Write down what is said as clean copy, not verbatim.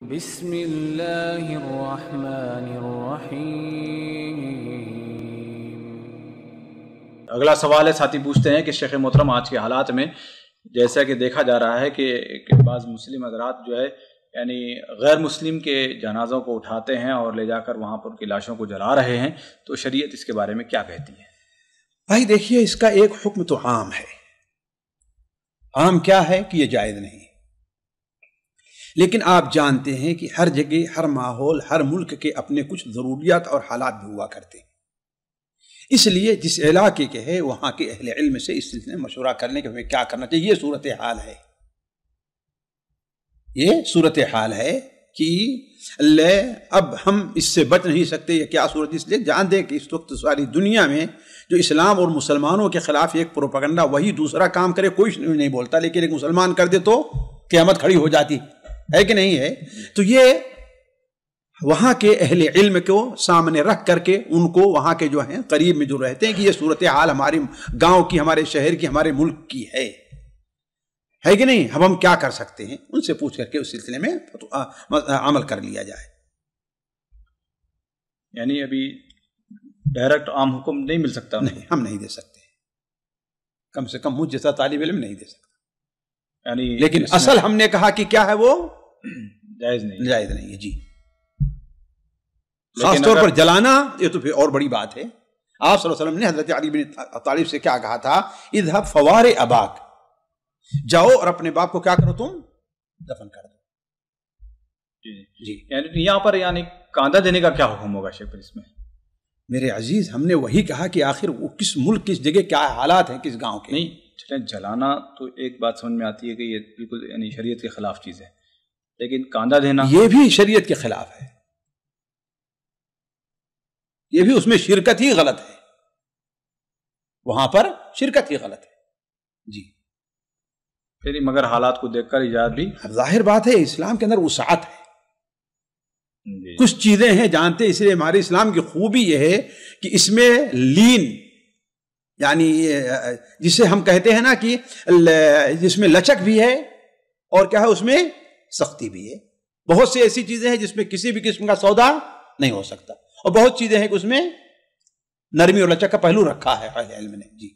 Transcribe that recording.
بسم اللہ الرحمن الرحیم۔ اگلا سوال ہے، ساتھی پوچھتے ہیں کہ شیخ محترم آج کے حالات میں جیسا کہ دیکھا جا رہا ہے کہ بعض مسلم حضرات جو ہے یعنی غیر مسلم کے جنازوں کو اٹھاتے ہیں اور لے جا کر وہاں پر ان کی لاشوں کو جلا رہے ہیں، تو شریعت اس کے بارے میں کیا کہتی ہے؟ بھائی دیکھیے، اس کا ایک حکم تو عام ہے۔ عام کیا ہے کہ یہ جائز نہیں، لیکن آپ جانتے ہیں کہ ہر جگہ، ہر ماحول، ہر ملک کے اپنے کچھ ضروریات اور حالات بھی ہوا کرتے ہیں۔ اس لیے جس علاقے کے ہے وہاں کے اہل علم سے اس سلسلے میں مشورہ کرنے کے ہمیں کیا کرنا چاہیے۔ یہ صورتحال ہے، یہ صورتحال ہے کہ اب ہم اس سے بچ نہیں سکتے۔ یہ کیا صورت؟ اس لیے جان دیں کہ اس وقت ساری دنیا میں جو اسلام اور مسلمانوں کے خلاف ایک پروپیگنڈا وہی دوسرا کام کرے کوئی نہیں بولتا، لیکن ایک مسلمان کر دے تو قیامت کھڑی ہو جاتی ہے کہ نہیں ہے؟ تو یہ وہاں کے اہل علم کو سامنے رکھ کر کے ان کو وہاں کے جو ہیں قریب میں جو رہتے ہیں کہ یہ صورتحال ہماری گاؤں کی، ہمارے شہر کی، ہمارے ملک کی ہے کہ نہیں، اب ہم کیا کر سکتے ہیں، ان سے پوچھ کر کے اس سلسلے میں عمل کر لیا جائے۔ یعنی ابھی ڈائریکٹ عام حکم نہیں مل سکتا؟ نہیں، ہم نہیں دے سکتے، کم سے کم مجھ جیسا طالب علم نہیں دے سکتا۔ یعنی لیکن اصل ہم نے کہا کہ کیا ہے، وہ جائز نہیں، جائز نہیں ہے جی۔ خاص طور پر جلانا یہ تو پھر اور بڑی بات ہے۔ آپ صلی اللہ علیہ وسلم نے حضرت علی بن طالب سے کیا کہا تھا؟ اذهب فوار اباک، جاؤ اور اپنے باپ کو کیا کرو، تم دفن کر دو۔ جی، یعنی یہاں پر یعنی کاندھا دینے کا کیا حکم ہوگا شیخ اس میں؟ میرے عزیز، ہم نے وہی کہا کہ آخر وہ کس ملک، کس جگہ، کیا حالات ہیں، کس گاؤں کے۔ نہیں چلیں، جلانا تو ایک بات سمجھ میں آتی ہے کہ یہ بالکل یعنی شریعت کے خلاف چیز ہے، لیکن کاندھا دینا یہ بھی شریعت کے خلاف ہے، یہ بھی اس میں شرکت ہی غلط ہے، وہاں پر شرکت ہی غلط ہے جی۔ پھر مگر حالات کو دیکھ کر ایجاد بھی ظاہر بات ہے، اسلام کے اندر وسعت ہے۔ جی۔ کچھ چیزیں ہیں جانتے، اس لیے ہمارے اسلام کی خوبی یہ ہے کہ اس میں لین، یعنی جسے ہم کہتے ہیں نا کہ جس میں لچک بھی ہے اور کیا ہے اس میں سختی بھی ہے۔ بہت سی ایسی چیزیں ہیں جس میں کسی بھی قسم کا سودا نہیں ہو سکتا، اور بہت چیزیں ہیں کہ اس میں نرمی اور لچک کا پہلو رکھا ہے اہل علم نے جی۔